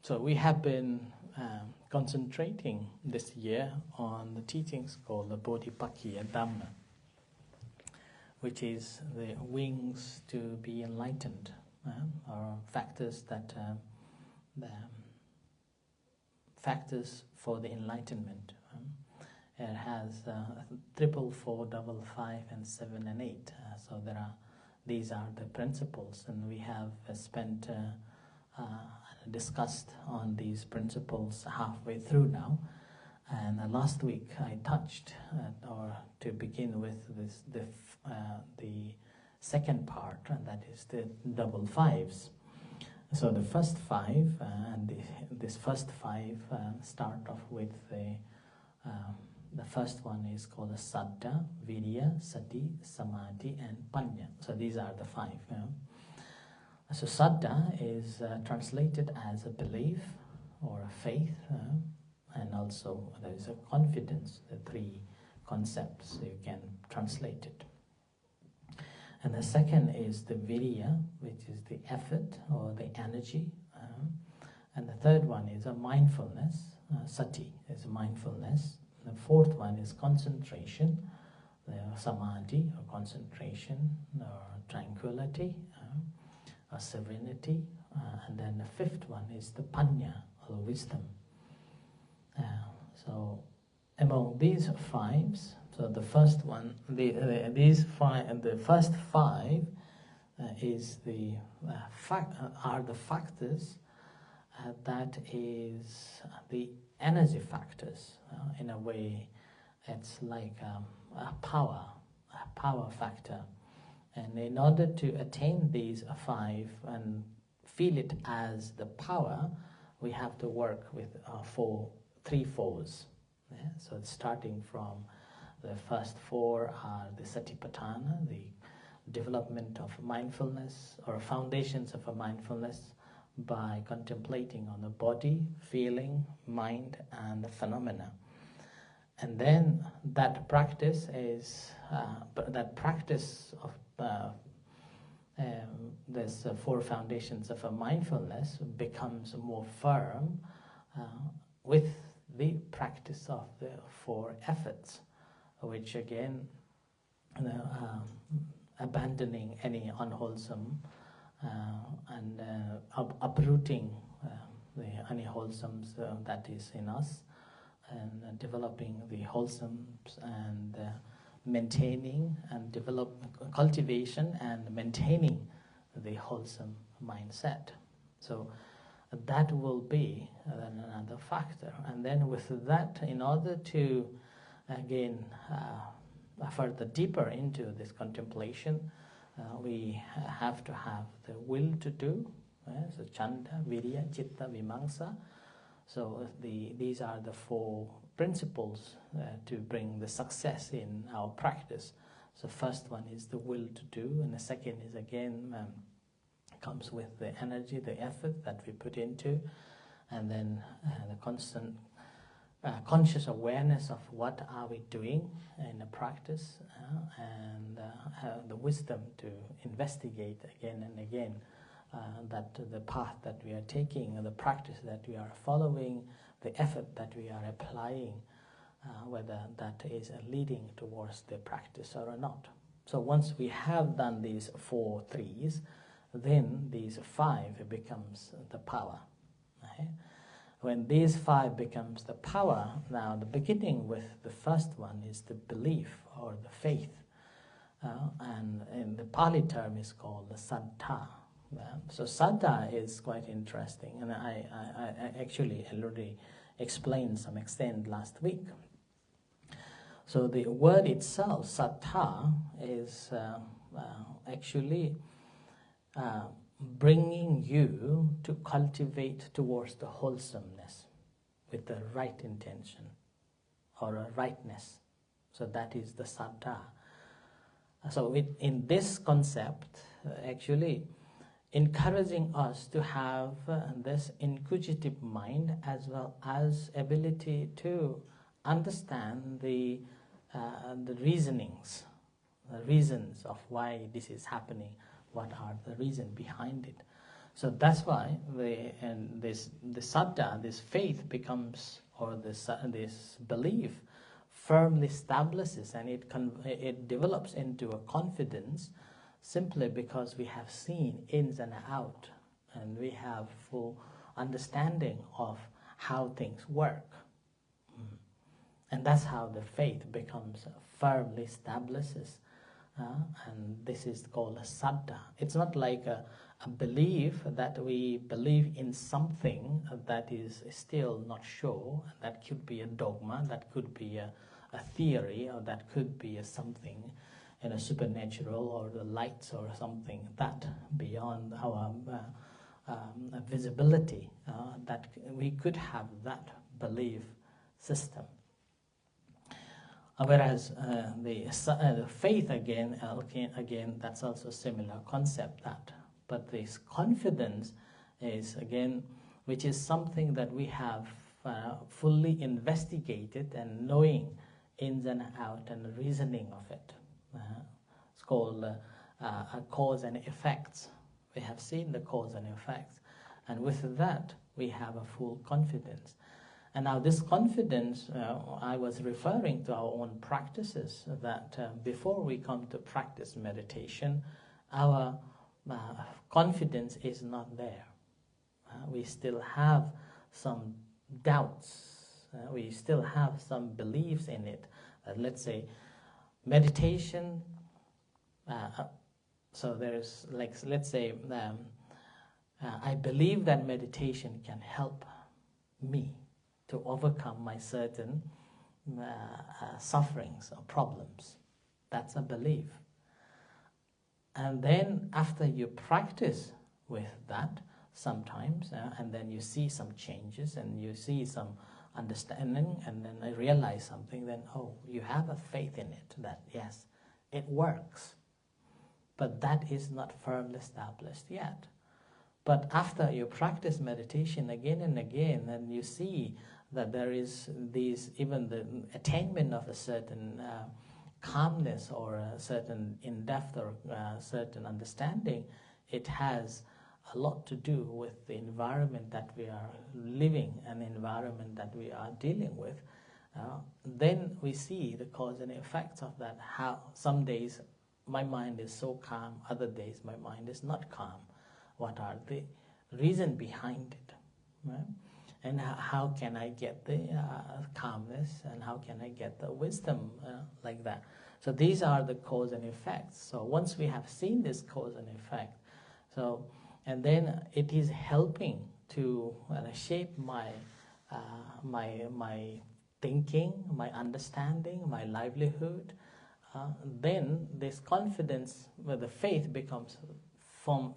So we have been concentrating this year on the teachings called the Bodhipakkhya Dhamma, which is the wings to be enlightened, or factors for the enlightenment. It has 3, 4, 5, 5, and 7 and 8. So these are the principles, and we have spent discussed on these principles halfway through now. And last week I touched, or to begin with, the second part, and that is the double fives. So the first 5, and this first 5 start off with the first one is called the Saddha, Virya, Sati, Samadhi, and Panya. So these are the 5. So Saddha is translated as a belief or a faith, and also there is a confidence, the 3 concepts, so you can translate it. And the second is the Virya, which is the effort or the energy. And the third one is a mindfulness, Sati is mindfulness. The fourth one is concentration, the Samadhi or concentration or tranquility, or serenity. And then the fifth one is the Panya or wisdom. So among these 5s, so the first one, the first 5 is are the factors that is the energy factors. In a way, it's like a power factor. And in order to attain these 5 and feel it as the power, we have to work with 3 fours. Yeah? So it's starting from the first 4 are the Satipatthana, the development of mindfulness or foundations of a mindfulness by contemplating on the body, feeling, mind, and the phenomena. And then that practice is there's 4 foundations of a mindfulness becomes more firm with the practice of the 4 efforts, which again, abandoning any unwholesome and uprooting the unwholesome that is in us, and developing the wholesome, and maintaining and cultivation and maintaining the wholesome mindset. So that will be another factor. And then with that, in order to again further deeper into this contemplation, we have to have the will to do. So Chanda, Virya, Chitta, Vimamsa. So these are the 4 principles to bring the success in our practice. So first one is the will to do, and the second is again comes with the energy, the effort that we put into, and then the constant conscious awareness of what are we doing in the practice, and the wisdom to investigate again and again that the path that we are taking, the practice that we are following, the effort that we are applying, whether that is leading towards the practice or not. So once we have done these 4 threes, then these 5 becomes the power. Okay? When these 5 becomes the power, now the beginning with the first one is the belief or the faith, and in the Pali term is called the Saddha. So Saddha is quite interesting, and I actually already explained some extent last week. So the word itself, Saddha, is actually bringing you to cultivate towards the wholesomeness with the right intention or a rightness. So that is the Saddha. So in this concept, actually encouraging us to have this inquisitive mind as well as ability to understand the reasonings, the reasons of why this is happening, what are the reasons behind it. So that's why the Saddha, this faith becomes, or this belief firmly establishes, and it develops into a confidence simply because we have seen ins and out, and we have full understanding of how things work. And that's how the faith becomes firmly establishes. And this is called a Saddha. It's not like a belief that we believe in something that is still not sure. That could be a dogma, that could be a theory, or that could be something supernatural, or the lights, or something that beyond our visibility, that we could have that belief system. Whereas the faith again, that's also a similar concept. But this confidence is again, which is something that we have fully investigated and knowing ins and out and reasoning of it. It's called a cause and effects. We have seen the cause and effects, and with that we have a full confidence. And now this confidence, I was referring to our own practices, that before we come to practice meditation, our confidence is not there. We still have some doubts. We still have some beliefs in it. Let's say meditation, so there's let's say I believe that meditation can help me to overcome my certain sufferings or problems. That's a belief. And then after you practice with that sometimes, and then you see some changes and you see some understanding, and then I realize something, then you have a faith in it, that yes, it works. But that is not firmly established yet. But after you practice meditation again and again, and you see that there is even the attainment of a certain calmness, or a certain in-depth, or certain understanding, it has a lot to do with the environment that we are living, an environment that we are dealing with. Then we see the cause and effects of that. How some days my mind is so calm, other days my mind is not calm. What are the reason behind it? Right? And how can I get the calmness, and how can I get the wisdom like that? So these are the cause and effects. So once we have seen this cause and effect, and then it is helping to shape my thinking, my understanding, my livelihood. Then this confidence, the faith becomes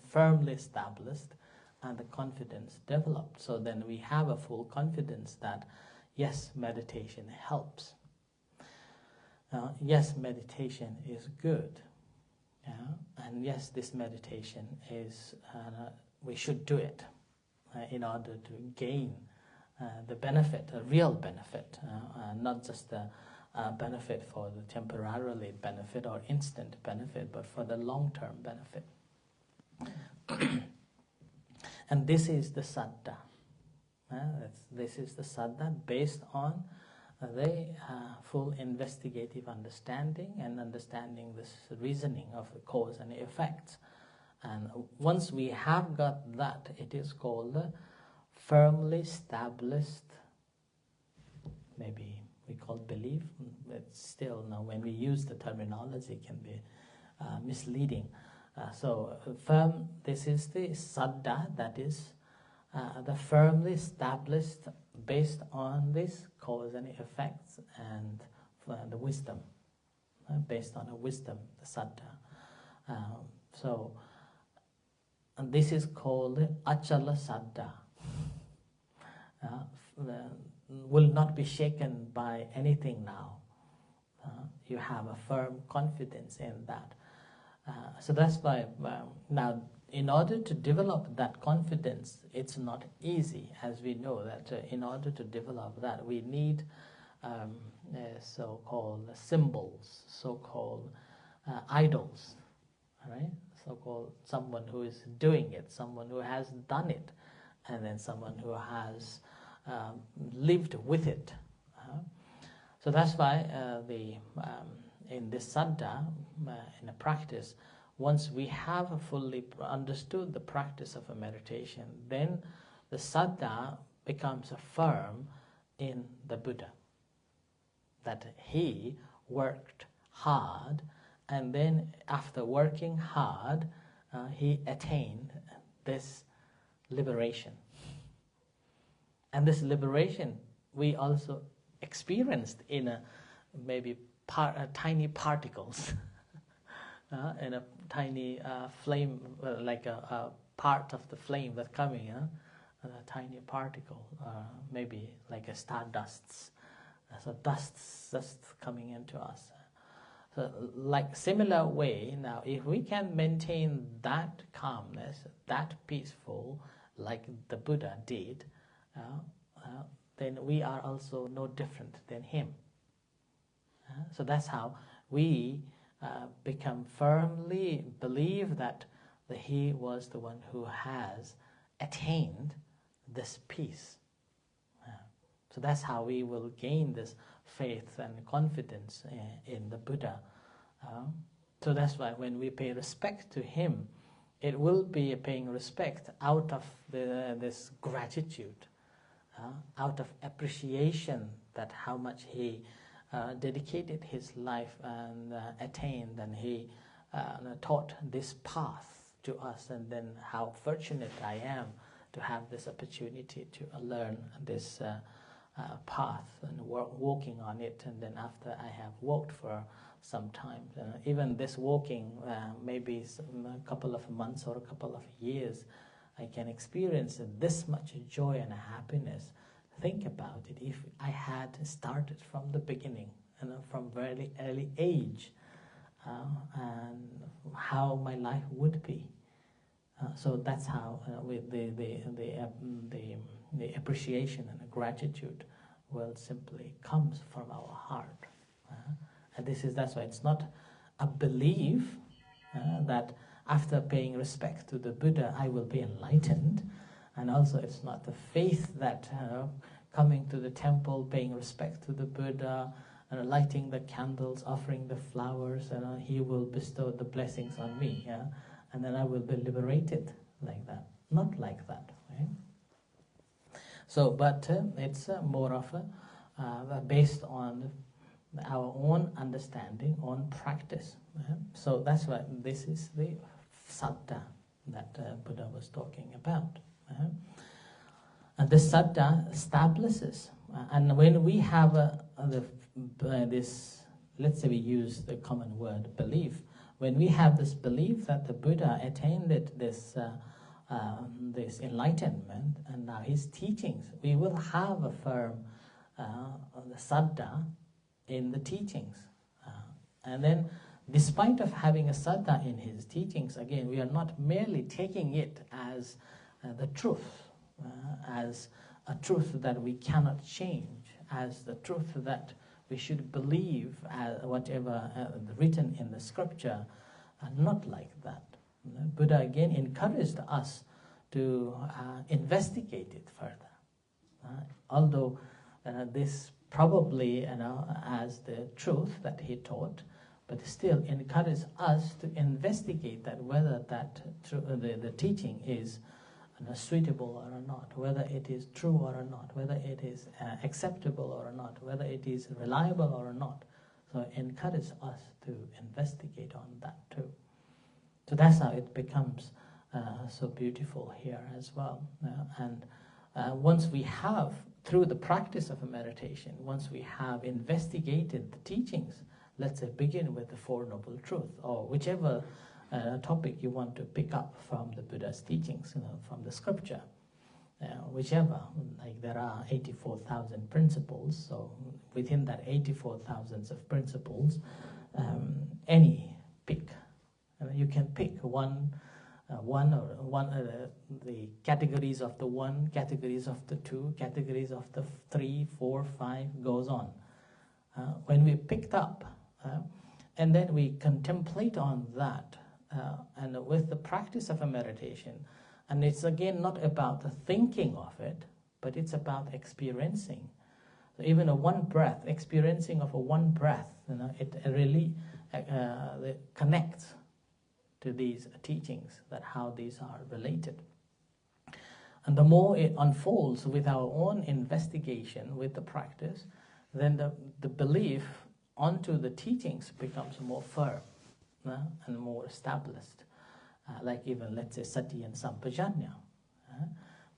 firmly established, and the confidence developed. So then we have a full confidence that yes, meditation helps. Yes, meditation is good. And yes, this meditation is, we should do it in order to gain the benefit, a real benefit, not just a benefit for the temporarily benefit or instant benefit, but for the long-term benefit. And this is the Saddha. This is the Saddha based on the full investigative understanding, and understanding this reasoning of the cause and effects. And once we have got that, it is called a firmly established, maybe we call belief, but still now when we use the terminology it can be misleading. This is the Saddha, that is the firmly established based on this cause and effects, and the wisdom, based on a wisdom, the Saddha. And this is called Achala Saddha. Will not be shaken by anything now. You have a firm confidence in that. So that's why now, in order to develop that confidence, it's not easy, as we know that in order to develop that, we need so-called symbols, so-called idols, right? so-called someone who is doing it, someone who has done it, and then someone who has lived with it. So that's why in this Saddha, in a practice, once we have fully understood the practice of a meditation, then the Saddha becomes firm in the Buddha. That he worked hard, and then after working hard, he attained this liberation. And this liberation we also experienced in maybe tiny particles, in a tiny flame, like a part of the flame that's coming, a tiny particle, maybe like a stardust. So dust's just coming into us. So like similar way, now if we can maintain that calmness, that peaceful, like the Buddha did, then we are also no different than him. So that's how we become firmly believe that he was the one who has attained this peace. So that's how we will gain this faith and confidence in the Buddha. So that's why when we pay respect to him, it will be paying respect out of this gratitude, out of appreciation that how much he dedicated his life and attained, and he taught this path to us, and then how fortunate I am to have this opportunity to learn this path and walking on it. And then after I have walked for some time, even this walking, maybe a couple of months or a couple of years, I can experience this much joy and happiness. Think about it, if I had started from the beginning, from very early age, and how my life would be. So that's how with the appreciation and the gratitude will simply comes from our heart. And that's why it's not a belief that after paying respect to the Buddha I will be enlightened, and also it's not the faith that coming to the temple, paying respect to the Buddha, lighting the candles, offering the flowers, and he will bestow the blessings on me, and then I will be liberated like that. Not like that. Right? So, but it's more of a based on our own understanding, on practice. So that's why this is the Saddha that Buddha was talking about. And this Saddha establishes, and when we have this, let's say we use the common word belief, when we have this belief that the Buddha attained this enlightenment, and now his teachings, we will have a firm the Saddha in the teachings. And then despite of having a Saddha in his teachings, again, we are not merely taking it as the truth, as a truth that we cannot change, as the truth that we should believe whatever written in the scripture, not like that. Buddha again encouraged us to investigate it further. Although this probably as the truth that he taught, but still encouraged us to investigate that whether that the teaching is suitable or not, whether it is true or not, whether it is acceptable or not, whether it is reliable or not. So encourage us to investigate on that too. So that's how it becomes so beautiful here as well. And once we have, through the practice of a meditation, once we have investigated the teachings, let's say begin with the Four Noble Truths, or whichever topic you want to pick up from the Buddha's teachings, from the scripture, whichever, like there are 84,000 principles, so within that 84,000 of principles, any pick. You can pick one the categories of the one, categories of the two, categories of the 3, 4, 5, goes on. When we picked up, and then we contemplate on that, and with the practice of a meditation, and it's again not about the thinking of it, but it's about experiencing. So even a one breath, experiencing of a one breath, it really connects to these teachings, that how these are related. And the more it unfolds with our own investigation, with the practice, then the belief onto the teachings becomes more firm and more established. Like even, let's say, Sati and Sampajanya.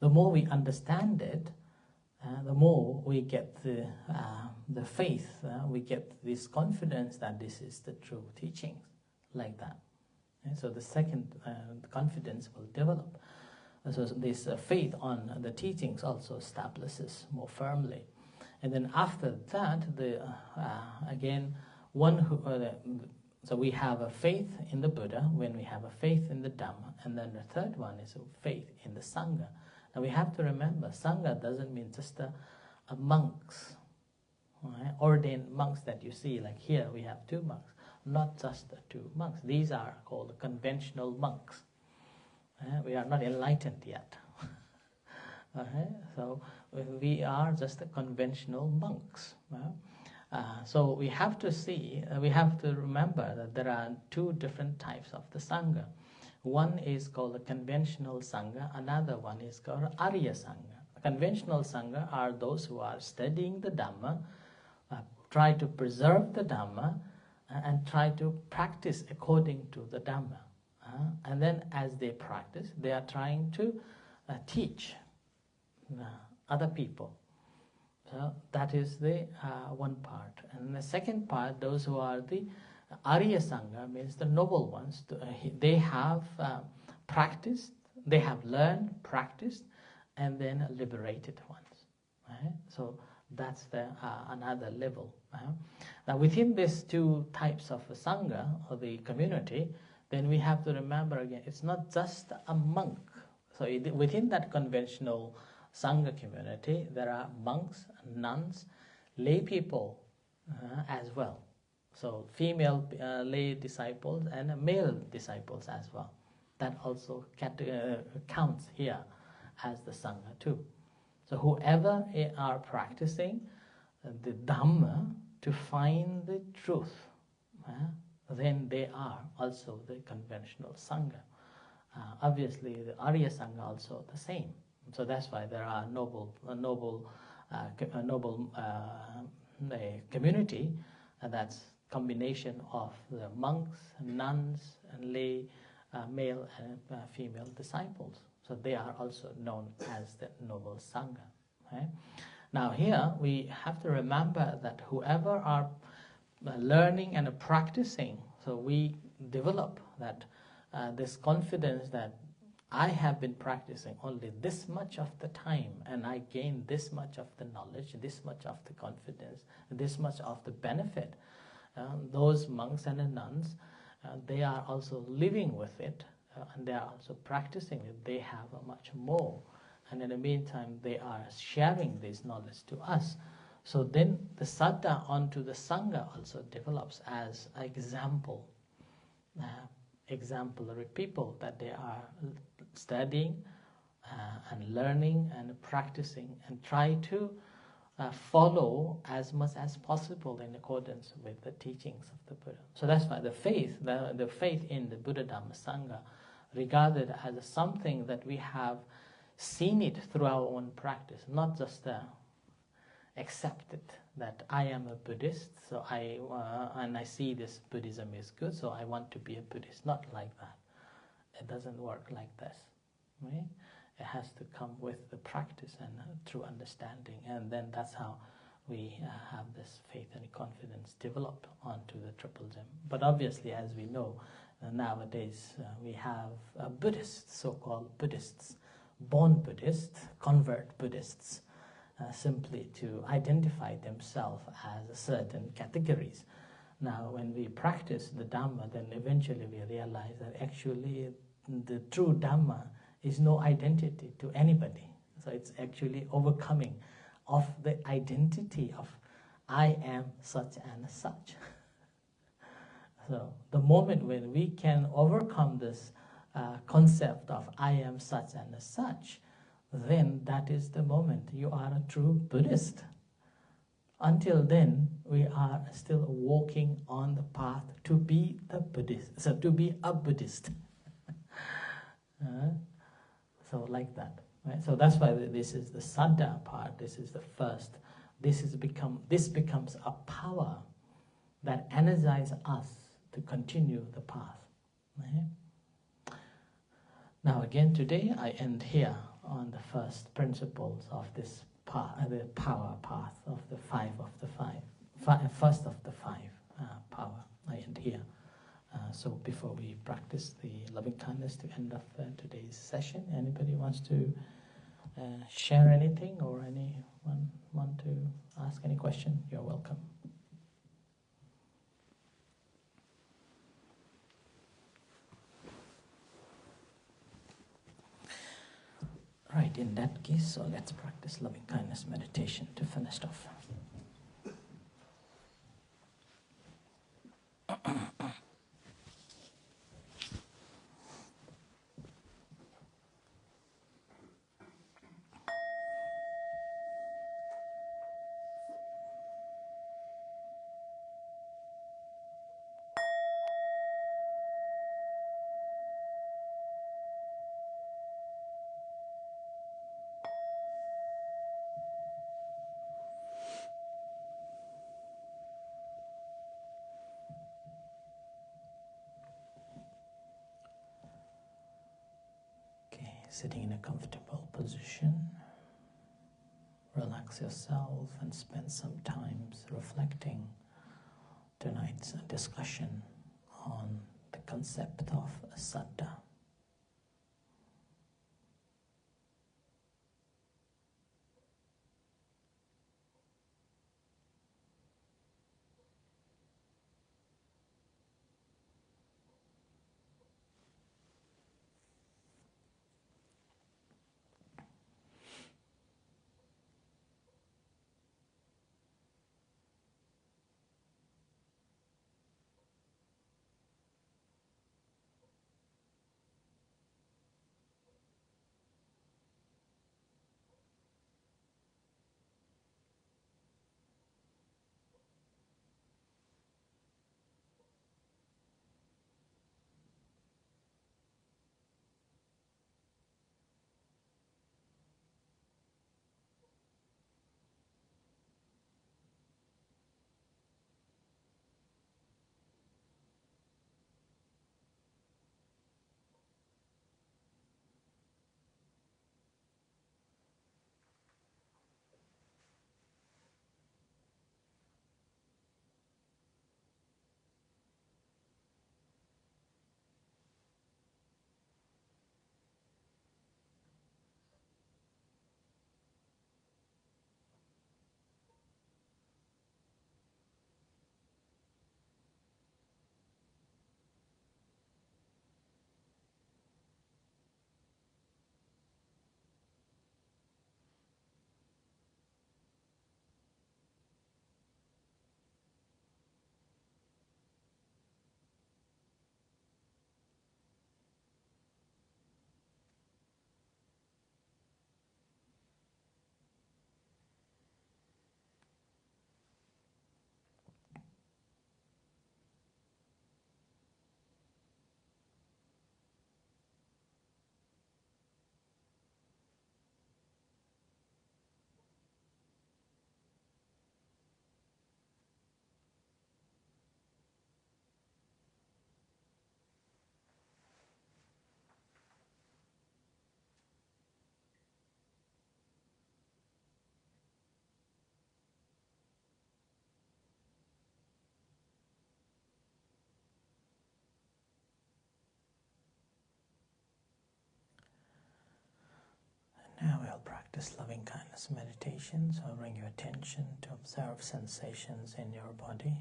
The more we understand it, the more we get the faith, we get this confidence that this is the true teachings, like that. So the second confidence will develop. So this faith on the teachings also establishes more firmly. And then after that, again, one who... so we have a faith in the Buddha, when we have a faith in the Dhamma, and then the third one is a faith in the Sangha. Now we have to remember, Sangha doesn't mean just a monks, right? Ordained monks that you see, like here we have 2 monks, not just the 2 monks. These are called conventional monks. We are not enlightened yet. So we are just the conventional monks. So we have to see, we have to remember that there are 2 different types of the Sangha. One is called the conventional Sangha, another one is called Arya Sangha. Conventional Sangha are those who are studying the Dhamma, try to preserve the Dhamma, and try to practice according to the Dhamma. And then as they practice, they are trying to teach other people. So that is the one part. And the second part, those who are the Arya Sangha, means the noble ones. They have practiced, they have learned, practiced, and then liberated ones. Right? So that's the another level. Now within these 2 types of Sangha, or the community, then we have to remember again, it's not just a monk. So within that conventional Sangha community, there are monks, nuns, lay people as well. So female lay disciples and male disciples as well. That also counts here as the Sangha too. So whoever are practicing the Dhamma to find the truth, then they are also the conventional Sangha. Obviously the Arya Sangha also the same. So that's why there are noble community, and that's combination of the monks, nuns, and lay male and female disciples. So they are also known as the noble Sangha. Right? Now here we have to remember that whoever are learning and practicing, so we develop that this confidence that I have been practicing only this much of the time, and I gain this much of the knowledge, this much of the confidence, this much of the benefit. Those monks and the nuns, they are also living with it, and they are also practicing it. They have much more, and in the meantime they are sharing this knowledge to us. So then the Saddha onto the Sangha also develops as an example, exemplary people, that they are studying and learning and practicing and try to follow as much as possible in accordance with the teachings of the Buddha. So that's why the faith in the Buddha Dhamma Sangha, regarded as something that we have seen it through our own practice, not just accept it that I am a Buddhist, so and I see this Buddhism is good, so I want to be a Buddhist. Not like that. It doesn't work like this. Right? It has to come with the practice and through understanding, and then that's how we have this faith and confidence developed onto the Triple Gem. But obviously, as we know, nowadays we have Buddhists, so-called Buddhists, born Buddhists, convert Buddhists, simply to identify themselves as certain categories. Now, when we practice the Dhamma, then eventually we realize that actually the true Dhamma is no identity to anybody. So it's actually overcoming of the identity of I am such and such. So the moment when we can overcome this concept of I am such and such, then that is the moment you are a true Buddhist. Until then, we are still walking on the path to be the Buddhist, so to be a Buddhist. So like that, right? So that's why this is the Saddha part. This is the first. This becomes a power that energizes us to continue the path. Right? Now again, today I end here on the first principles of this path, the power path of the first of the five power. I end here. So before we practice the loving kindness to end of today's session, anybody wants to share anything, or anyone want to ask any question? You're welcome. Right, in that case, so let's practice loving kindness meditation to finish off. Sitting in a comfortable position, relax yourself and spend some time reflecting tonight's discussion on the concept of Saddha. Now we'll practice loving kindness meditation, so bring your attention to observe sensations in your body.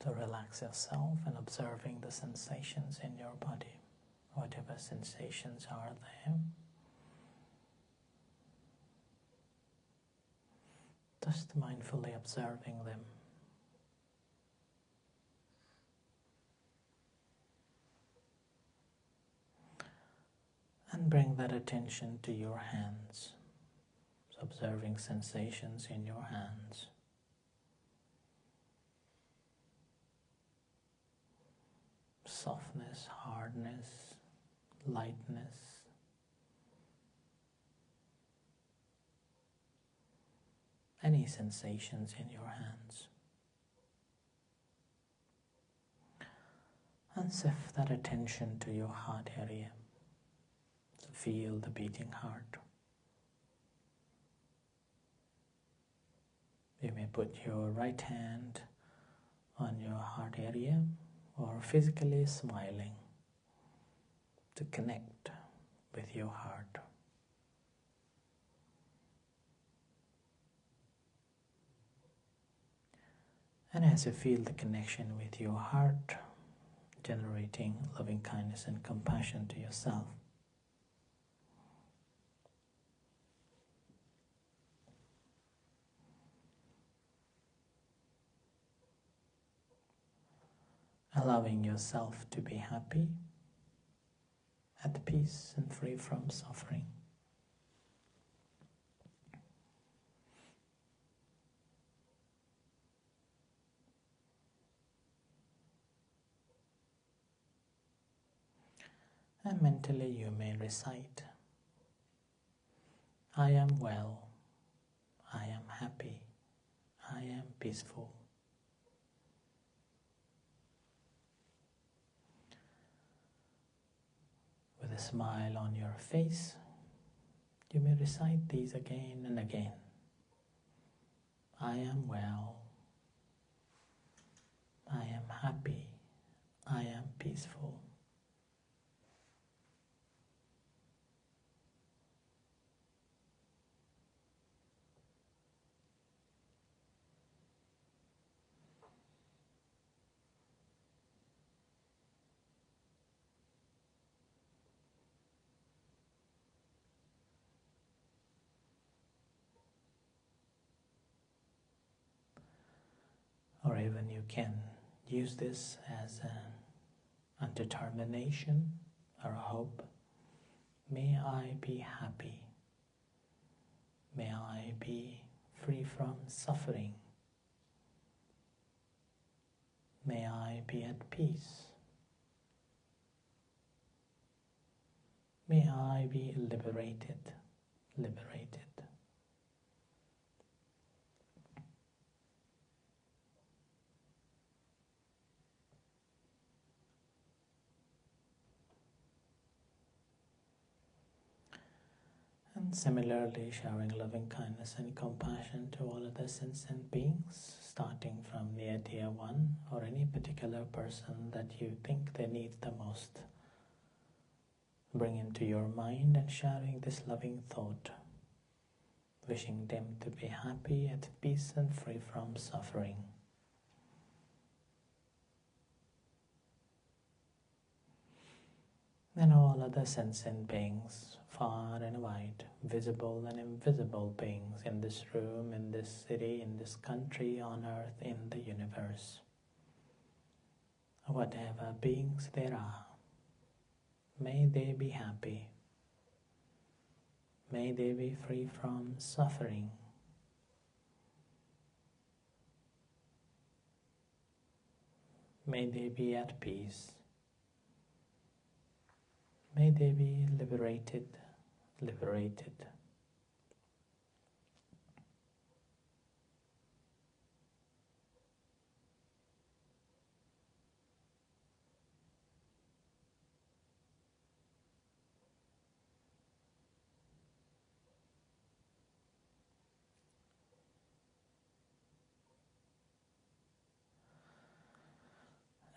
So relax yourself and observing the sensations in your body, whatever sensations are there. Just mindfully observing them. And bring that attention to your hands, so observing sensations in your hands. Softness, hardness, lightness. Any sensations in your hands. And shift that attention to your heart area. So feel the beating heart. You may put your right hand on your heart area or physically smiling to connect with your heart. And as you feel the connection with your heart, generating loving kindness and compassion to yourself, allowing yourself to be happy, at peace and free from suffering. And mentally you may recite, I am well, I am happy, I am peaceful. With a smile on your face, you may recite these again and again. I am well, I am happy, I am peaceful. Or even you can use this as a determination or a hope. May I be happy. May I be free from suffering. May I be at peace. May I be liberated, liberated. And similarly, showering loving kindness and compassion to all other sentient beings, starting from near dear one or any particular person that you think they need the most. Bring into your mind and sharing this loving thought, wishing them to be happy, at peace and free from suffering. And all other sentient beings, far and wide, visible and invisible beings in this room, in this city, in this country, on earth, in the universe. Whatever beings there are, may they be happy. May they be free from suffering. May they be at peace. May they be liberated, liberated.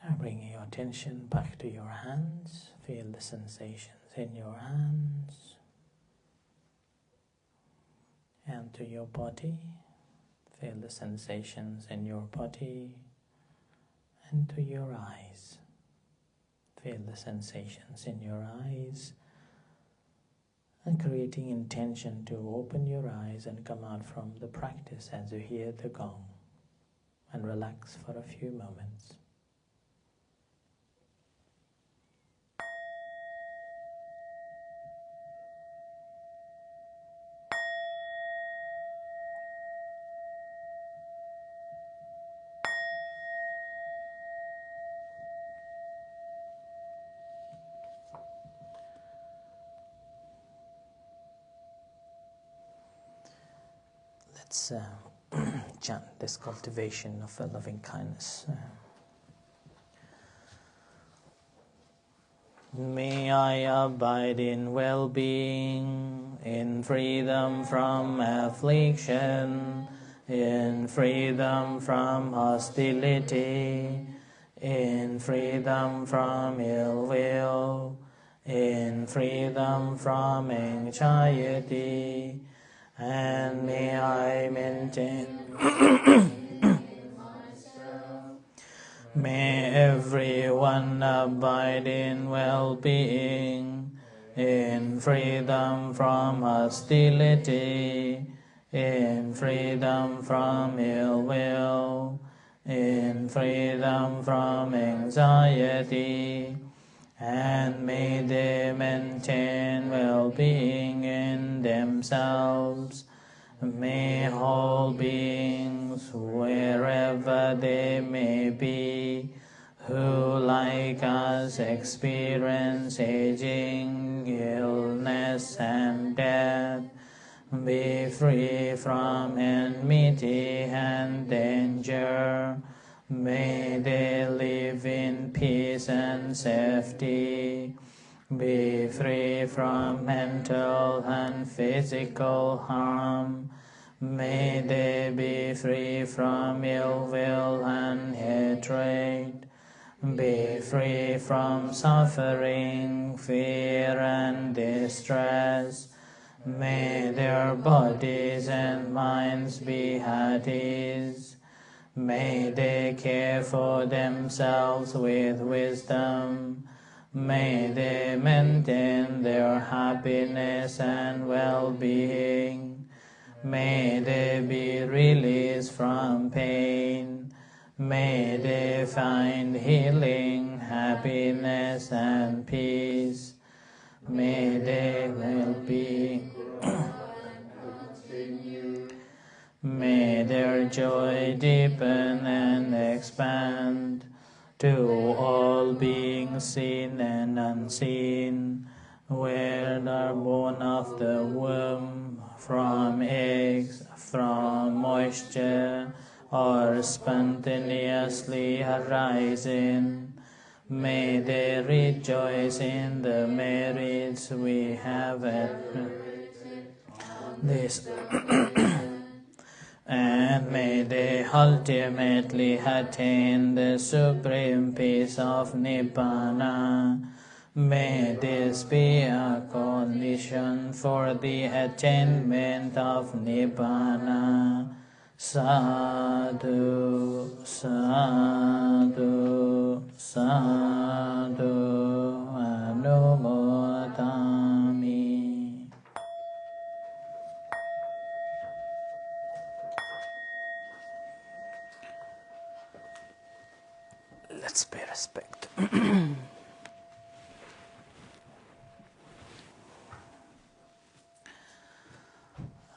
Now bringing your attention back to your hands, feel the sensations in your hands and to your body. Feel the sensations in your body and to your eyes. Feel the sensations in your eyes and creating intention to open your eyes and come out from the practice as you hear the gong and relax for a few moments. let's chant this cultivation of a loving kindness. May I abide in well-being, in freedom from affliction, in freedom from hostility, in freedom from ill will, in freedom from anxiety, and may I maintain may everyone abide in well-being, in freedom from hostility, in freedom from ill will, in freedom from anxiety, and may they maintain well-being in themselves. May all beings, wherever they may be, who like us experience aging, illness, and death, be free from enmity and danger. May they live in peace and safety, be free from mental and physical harm. May they be free from ill will and hatred, be free from suffering, fear, and distress. May their bodies and minds be at ease. May they care for themselves with wisdom. May they maintain their happiness and well-being. May they be released from pain. May they find healing, happiness, and peace. May their well-being may their joy deepen and expand to all beings seen and unseen, whether born of the womb, from eggs, from moisture, or spontaneously arising. May they rejoice in the merits we have this and may they ultimately attain the supreme peace of Nibbana. May this be a condition for the attainment of Nibbana. Sadhu, sadhu, sadhu, anumodami. Let's pay respect.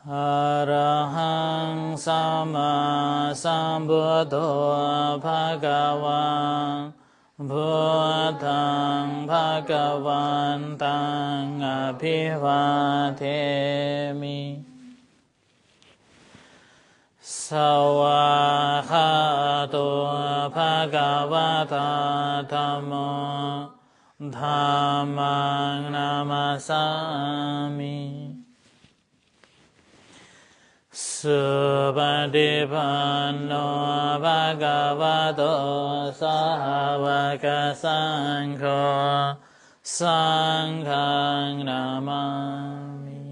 Arahang Sama Sambuddho Bhagavan Buddhang Bhagavantang Abhivatemi Savahato Bhagavata Dhammo Dhammang Namasami Subhadipanno Bhagavato Sahavaka Sangho Sanghang Namami.